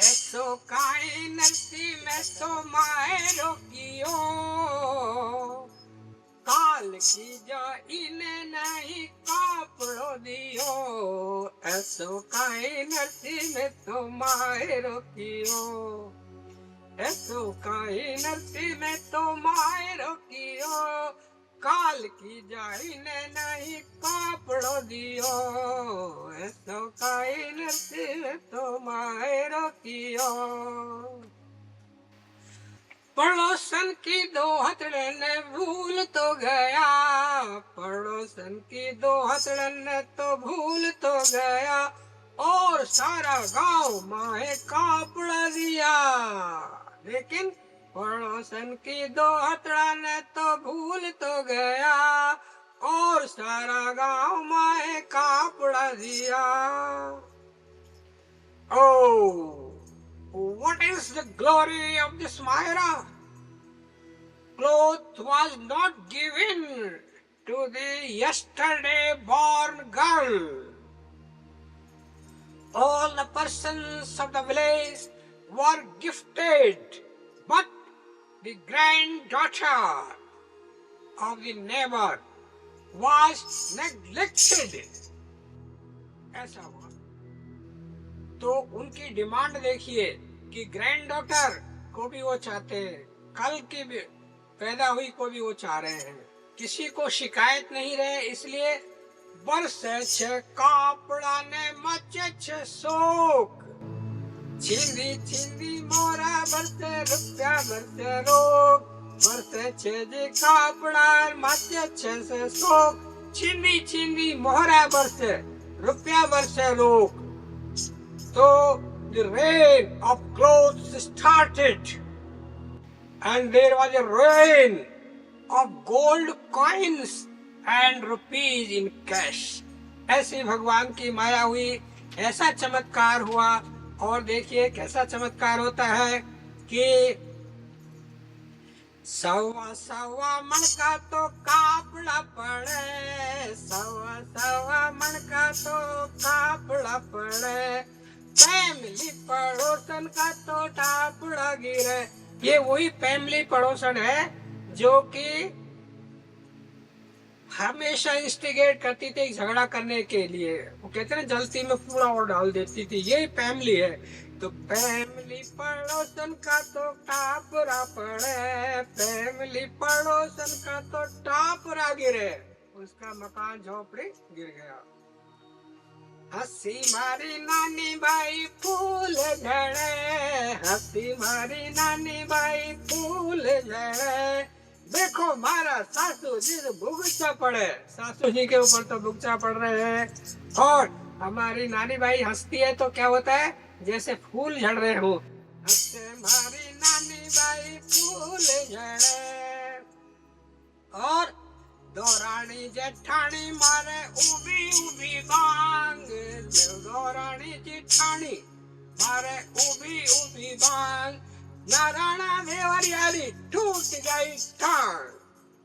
ऐसो काई नरसी में तो मायरो कियो, काल की जा इने नहीं कापड़ो दियो। ऐसो काई नरसी में तो मायरो कियो, ऐसो काई नरसी में तो मायरो कियो, काल की जाई ने नहीं कापड़ो दियो। ऐसो काई नरसी में तो मायरो कियो। पड़ोसन की दो हथड़न ने भूल तो गया, पड़ोसन की दो हथड़न ने तो भूल तो गया, और सारा गांव माहे कापड़ा दिया। लेकिन पड़ोसन की दो हथड़ा ने तो भूल तो गया, और सारा गांव माहे कापड़ा दिया। Oh, what is the glory of this Mayra? Cloth was not given to the yesterday born girl. All the persons of the village were gifted, but the granddaughter of the neighbor was neglected. ऐसा हुआ तो उनकी demand देखिए कि grand daughter को भी वो चाहते हैं, कल की भी पैदा हुई को भी वो चाह रहे हैं, किसी को शिकायत नहीं रहे, इसलिए बरसे छे कापड़ा ने मचे छे शोक। छिंदी छिंदी मोरा बरसे रुपया बरसे रोक, बरसे छे जी कापड़ा मचे छे से शोक। छिंदी छिंदी मोहरा बरसे रुपया बरसे रोक। So the rain of clothes started, and there was a rain of gold coins and rupees in cash. ऐसी भगवान की माया हुई, ऐसा चमत्कार हुआ। और देखिए कैसा चमत्कार होता है कि सवा सवा मन का तो कापड़ा पड़े, सवा सवा मन का तो कापड़ा पड़े, फैमिली पड़ोसन का तो टापड़ा गिरे। ये वही फैमिली पड़ोसन है जो कि हमेशा इंस्टिगेट करती थी झगड़ा करने के लिए। वो कहते हैं जलती में पूरा और डाल देती थी, यही फैमिली है। तो फैमिली पड़ोसन का तो टापरा पड़े, फैमिली पड़ोसन का तो टापरा गिरे, उसका मकान झोपड़ी गिर गया। हंसी मारी नानी बाई फूल झड़े, हंसी मारी नानी बाई फूल झड़े, देखो मारा सासू जी भुगचा पड़े। सासू जी के ऊपर तो भुगचा पड़ रहे हैं, और हमारी नानी बाई हंसती है तो क्या होता है, जैसे फूल झड़ रहे हो। हंसे मारी नानी बाई फूल झड़े, और दौरानी जेठानी मारे उबी उबी बांग, दौरानी जेठानी मारे उबी उबी बांग, नारायणा देवरियारी टूट गई टांग,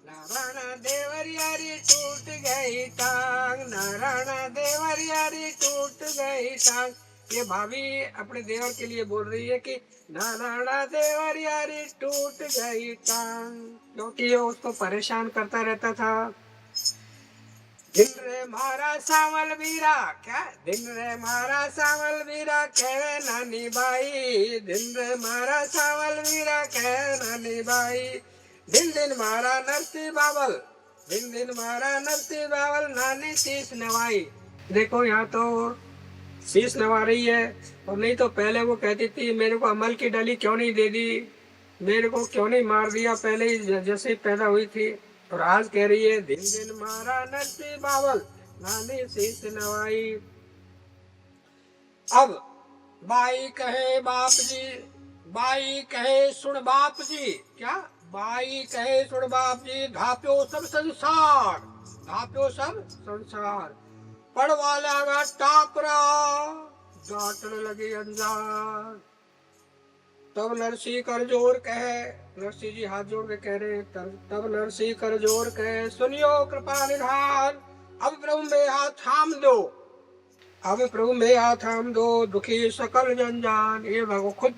नारायणा देवरियारी टूट गई टांग, नारायणा देवरियारी टूट गई टांग। ये भाभी अपने देवर के लिए बोल रही है कि नारायणा देवरियारी टूट गई टांग, क्योंकि ये उसको परेशान करता रहता था। दिन रे मारा सावल बीरा, क्या दिन रे मारा सावल बीरा कहे नानी बाई, दिन रे मारा सावल बीरा कहे नानी बाई, दिन दिन मारा नरसी बावल, दिन दिन मारा नरसी बावल, नानी शीश नवाई। देखो यहाँ तो शीश नवा रही है, और नहीं तो पहले वो कहती थी मेरे को अमल की डली क्यों नहीं दे दी, मेरे को क्यों नहीं मार दिया पहले ही जैसे पैदा हुई थी। और आज कह रही है दिन दिन मारा नरसी बावल, नानी शीश नवाई। अब बाई कहे बाप जी, बाई कहे सुन बाप जी, क्या बाई कहे सुन बाप जी, धाप्यो सब संसार, धाप्यो सब संसार, पड़वा लगा टापरा, डांटने लगी अंजार। तब नरसी कर जोर कहे, नरसी जी हाथ जोड़ के कह रहे, तब नरसी कर जोर कहे, सुनियो कृपा निधान, अब ब्रह्म में हाथ थाम दो, अब प्रभु में आथम दो दुखी सकल जंजान। ये भगवान खुद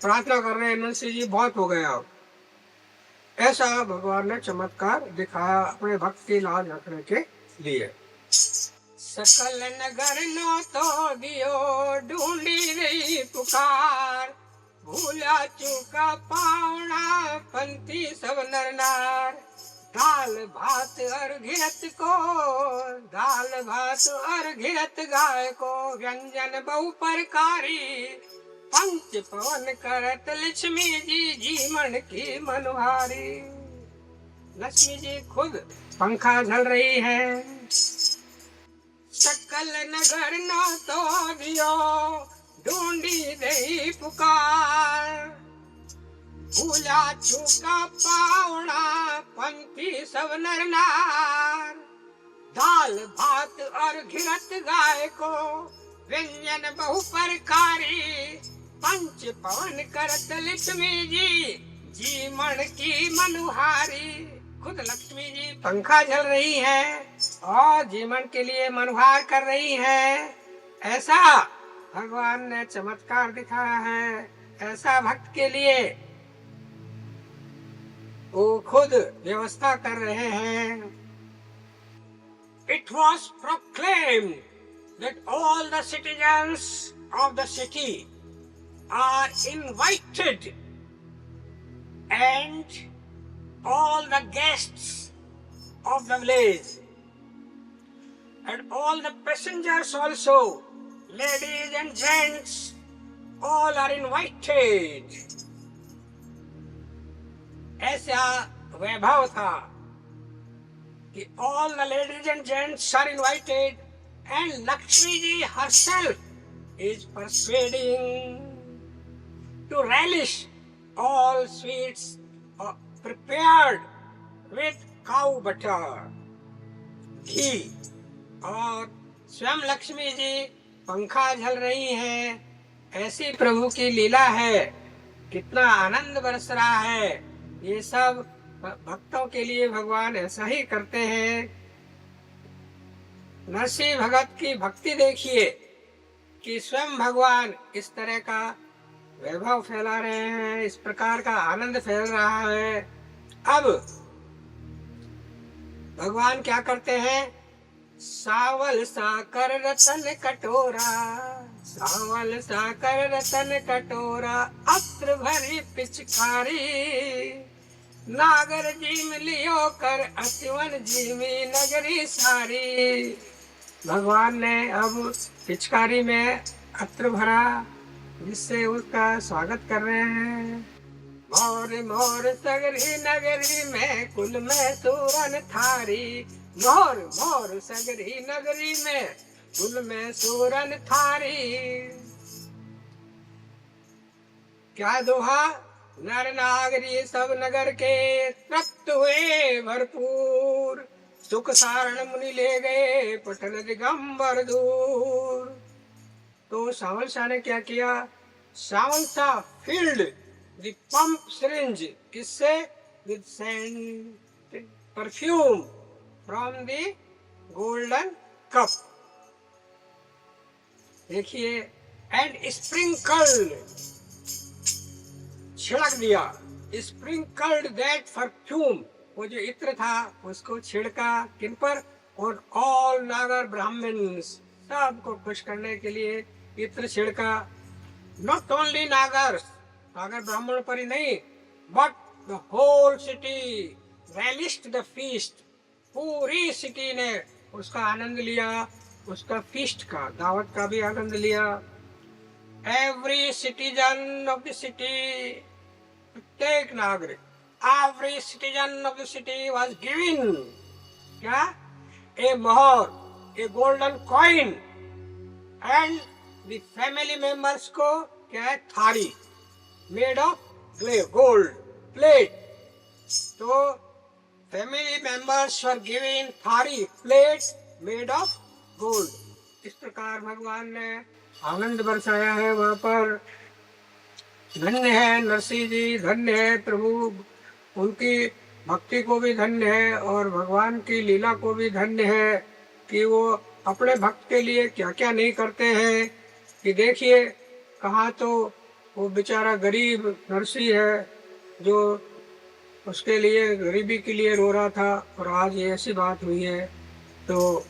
प्रार्थना कर रहे हैं, नरसिंह जी बहुत हो गया। ऐसा भगवान ने चमत्कार दिखाया अपने भक्त की लाज रखने के लिए। सकल नगर नो तो दियो ढूंढी रही पुकार, भूला चूका पावना पंथी सब नर नार। दाल भात और घिरत को, दाल भात और घिरत गाय को, व्यंजन बहु प्रकारी, पंच पवन करत लक्ष्मी जी जीवन की मनोहारी। लक्ष्मी जी खुद पंखा झल रही है। सकल नगर न तो दियो ढूंढी रही पुकार, भूला चूका पावना पंथी सब नर नार। दाल भात और घिरत गाय को, व्यंजन बहु प्रकारी, पंच पवन करत लक्ष्मी जी जीवन की मनुहारी। खुद लक्ष्मी जी पंखा झल रही है और जीवन के लिए मनुहार कर रही है। ऐसा भगवान ने चमत्कार दिखाया है। ऐसा भक्त के लिए वो खुद व्यवस्था कर रहे हैं। It was proclaimed that all the citizens of the city are invited and all the guests of the village and all the passengers also, ladies and gents, all are invited. ऐसा वैभव था कि all the ladies and gents are invited and Lakshmi ji herself is persuading to relish all sweets prepared with cow butter, घी। और स्वयं लक्ष्मी जी पंखा झल रही हैं। ऐसी प्रभु की लीला है, कितना आनंद बरस रहा है। ये सब भक्तों के लिए भगवान ऐसा ही करते हैं। नरसिंह भगत की भक्ति देखिए कि स्वयं भगवान इस तरह का वैभव फैला रहे हैं, इस प्रकार का आनंद फैल रहा है। अब भगवान क्या करते हैं? सावल साकर रतन कटोरा, सावल साकर रतन कटोरा, अत्र भरी पिचकारी, नागर जीम लियो कर अतिवन जीमी नगरी सारी। भगवान ने अब पिचकारी में अत्र भरा, जिससे उसका स्वागत कर रहे हैं। मोर मोर सगरी नगरी में कुल में सूरन थारी, मोर मोर सगरी नगरी में कुल में सूरन थारी। क्या दोहा? नर नागरी सब नगर के तृप्त हुए भरपूर, सुख सारण मुनि ले गए पटन दिगंबर दूर। तो सावल शाह ने क्या किया? सावल Shah filled the pump syringe, किससे? with scent perfume from the golden cup। देखिए, and sprinkled, छिड़क दिया, sprinkled that perfume, वो जो इत्र था उसको छिड़का किन पर? और all नागर ब्राह्मण्स, सबको खुश करने के लिए इत्र छिड़का। नॉट ओनली नागर, नागर ब्राह्मण पर ही नहीं, but the whole city relished the feast. पूरी सिटी ने उसका आनंद लिया, उसका फीस्ट का, दावत का भी आनंद लिया। Every citizen of the city, प्रत्येक नागरिक, every citizen of the city was given क्या? ए मोहर, a golden coin, and the family members को क्या है? थारी मेड ऑफ गोल्ड प्लेट। तो फैमिली मेंबर्स वर गिवन थारी प्लेट मेड ऑफ गोल्ड। इस प्रकार भगवान ने आनंद बरसाया है वहाँ पर। धन्य है नरसिंह जी, धन्य है प्रभु, उनकी भक्ति को भी धन्य है और भगवान की लीला को भी धन्य है कि वो अपने भक्त के लिए क्या क्या नहीं करते हैं कि देखिए, कहाँ तो वो बेचारा गरीब नरसी है जो उसके लिए गरीबी के लिए रो रहा था, और आज ये ऐसी बात हुई है। तो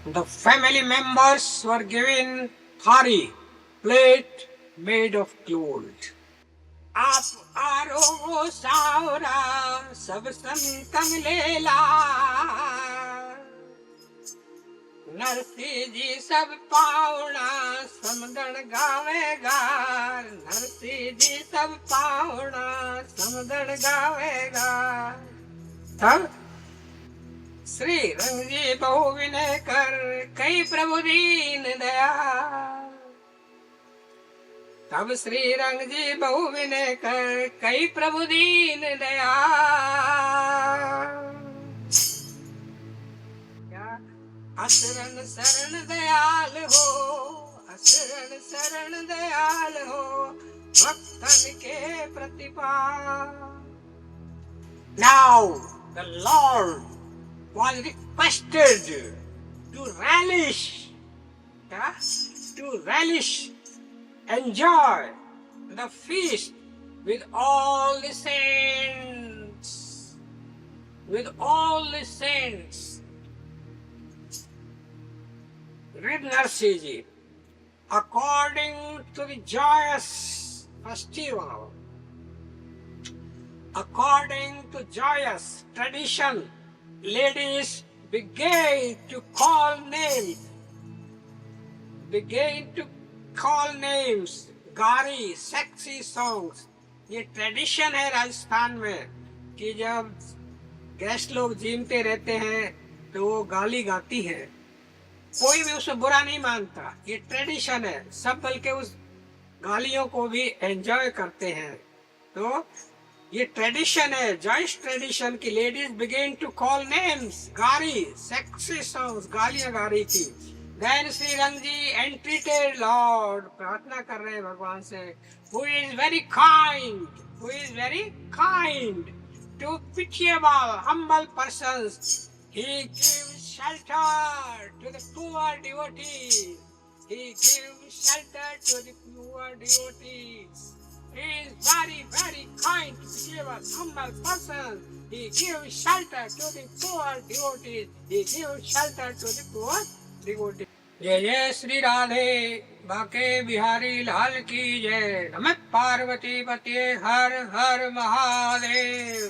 the family members were given थारी प्लेट मेड ऑफ गोल्ड। आप आरो वो सावरा सब संतंग लेला, नरसी जी सब पावना समदण गावेगा, नरसी जी सब पावना समदण गावेगा। तब श्री रंग जी बहु विनय कर कई प्रभु दीन दया, तब श्री रंग जी बहु विनय कर कई प्रभु दीन दया। असरण शरण दयाल हो, असरण शरण दयाल हो, भक्तन के प्रतिपाल। Now the Lord was requested to relish, enjoy the feast with all the saints, with all the saints. With Narsi ji, according to the joyous festival, according to joyous tradition, ladies began to call names, गारी, sexy songs. ये tradition है राजस्थान में कि जब guest लोग जीमते रहते हैं तो वो गाली गाती है, कोई भी उसे बुरा नहीं मानता, ये ट्रेडिशन है, सब बल्कि उस गालियों को भी एंजॉय करते हैं। तो ये ट्रेडिशन है, जॉइस ट्रेडिशन की ladies begin to call names, गारी, सेक्सी सॉन्ग्स, गालियां गा रही थी। देन श्री रंग जी एंट्रीटेड लॉर्ड, प्रार्थना कर रहे हैं भगवान से, who is very kind to pitiable humble persons, he gives shelter to the poor devotees, he gives shelter to the poor devotees, he is very kind to give us humble persons, he gives shelter to the poor devotees, he gives shelter to the poor devotees। जय जय श्री राधे बाके बिहारी लाल की जय। नमः पार्वती पते हर हर महादेव।